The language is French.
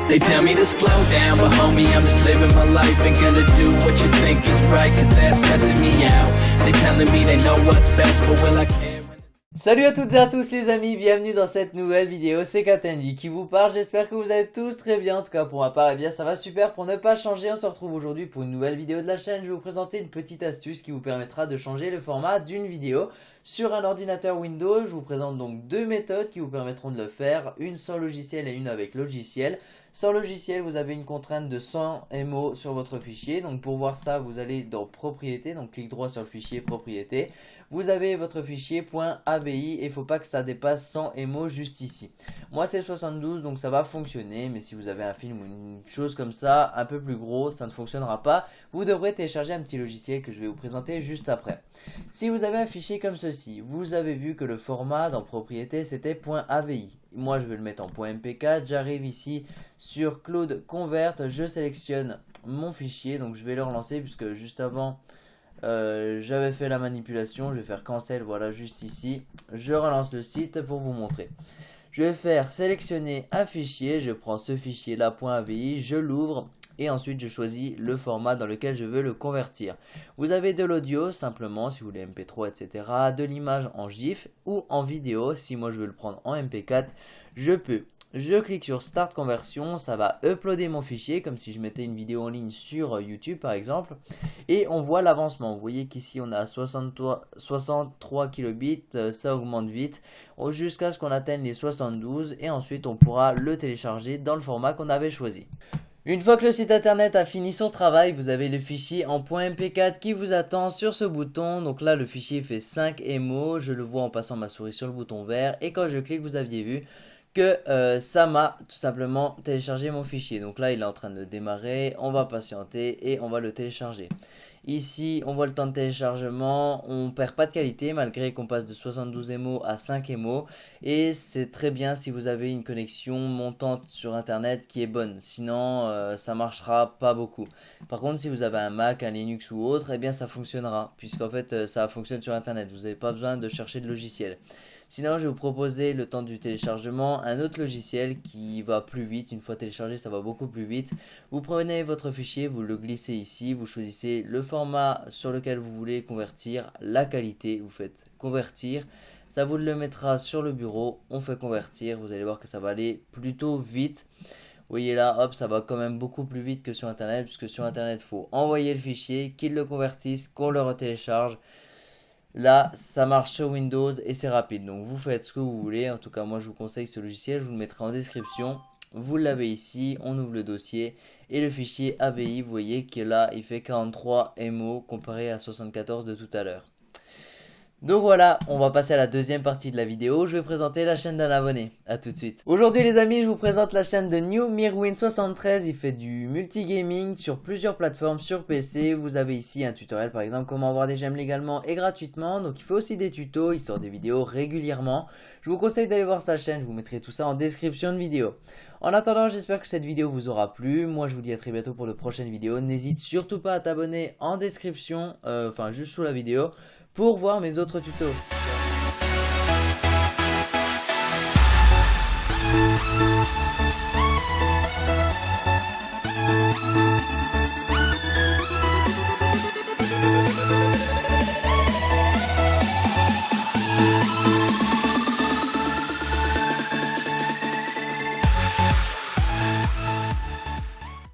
They tell me to slow down, but homie, I'm just living my life. Ain't gonna do what you think is right, cause that's stressing me out. They telling me they know what's best, but will I care? Salut à toutes et à tous les amis, bienvenue dans cette nouvelle vidéo, c'est Captain V qui vous parle, j'espère que vous allez tous très bien, en tout cas pour ma part, eh bien ça va super. Pour ne pas changer, on se retrouve aujourd'hui pour une nouvelle vidéo de la chaîne. Je vais vous présenter une petite astuce qui vous permettra de changer le format d'une vidéo sur un ordinateur Windows. Je vous présente donc deux méthodes qui vous permettront de le faire, une sans logiciel et une avec logiciel. Sans logiciel, vous avez une contrainte de 100 MO sur votre fichier. Donc pour voir ça, vous allez dans Propriétés, donc clic droit sur le fichier Propriétés. Vous avez votre fichier .avi et il ne faut pas que ça dépasse 100 MO juste ici. Moi c'est 72 donc ça va fonctionner, mais si vous avez un film ou une chose comme ça, un peu plus gros, ça ne fonctionnera pas. Vous devrez télécharger un petit logiciel que je vais vous présenter juste après. Si vous avez un fichier comme ceci, vous avez vu que le format dans Propriétés c'était .avi. Moi je vais le mettre en .mp4, j'arrive ici sur Cloud Convert, je sélectionne mon fichier, donc je vais le relancer puisque juste avant j'avais fait la manipulation. Je vais faire cancel, voilà, juste ici. Je relance le site pour vous montrer. Je vais faire sélectionner un fichier, je prends ce fichier là .avi, je l'ouvre et ensuite je choisis le format dans lequel je veux le convertir. Vous avez de l'audio simplement si vous voulez MP3 etc, de l'image en GIF ou en vidéo. Si moi je veux le prendre en MP4, je peux. Je clique sur Start Conversion, ça va uploader mon fichier comme si je mettais une vidéo en ligne sur YouTube par exemple. Et on voit l'avancement, vous voyez qu'ici on a 63 kilobits, ça augmente vite jusqu'à ce qu'on atteigne les 72 et ensuite on pourra le télécharger dans le format qu'on avait choisi. Une fois que le site internet a fini son travail, vous avez le fichier en .mp4 qui vous attend sur ce bouton. Donc là le fichier fait 5 MO, je le vois en passant ma souris sur le bouton vert et quand je clique vous aviez vu que ça m'a tout simplement téléchargé mon fichier. Donc là il est en train de démarrer, on va patienter et on va le télécharger. Ici on voit le temps de téléchargement, on perd pas de qualité malgré qu'on passe de 72 MO à 5 MO. Et c'est très bien si vous avez une connexion montante sur internet qui est bonne, sinon ça marchera pas beaucoup. Par contre si vous avez un Mac, un Linux ou autre, eh bien ça fonctionnera puisqu'en fait ça fonctionne sur internet, vous n'avez pas besoin de chercher de logiciel. Sinon je vais vous proposer le temps du téléchargement un autre logiciel qui va plus vite. Une fois téléchargé ça va beaucoup plus vite. Vous prenez votre fichier, vous le glissez ici, vous choisissez le format sur lequel vous voulez convertir, la qualité, vous faites convertir. Ça vous le mettra sur le bureau, on fait convertir, vous allez voir que ça va aller plutôt vite. Vous voyez là, hop, ça va quand même beaucoup plus vite que sur internet, puisque sur internet il faut envoyer le fichier, qu'il le convertisse, qu'on le retélécharge. Là, ça marche sur Windows et c'est rapide. Donc vous faites ce que vous voulez. En tout cas, moi je vous conseille ce logiciel. Je vous le mettrai en description. Vous l'avez ici. On ouvre le dossier. Et le fichier AVI, vous voyez que là, il fait 43 MO comparé à 74 de tout à l'heure. Donc voilà, on va passer à la deuxième partie de la vidéo. Je vais présenter la chaîne d'un abonné. A tout de suite. Aujourd'hui les amis, je vous présente la chaîne de New Mirwin73. Il fait du multigaming sur plusieurs plateformes sur PC. Vous avez ici un tutoriel par exemple comment avoir des gemmes légalement et gratuitement. Donc il fait aussi des tutos, il sort des vidéos régulièrement. Je vous conseille d'aller voir sa chaîne, je vous mettrai tout ça en description de vidéo. En attendant, j'espère que cette vidéo vous aura plu. Moi je vous dis à très bientôt pour de prochaines vidéos. N'hésite surtout pas à t'abonner en description, enfin juste sous la vidéo, pour voir mes autres tutos.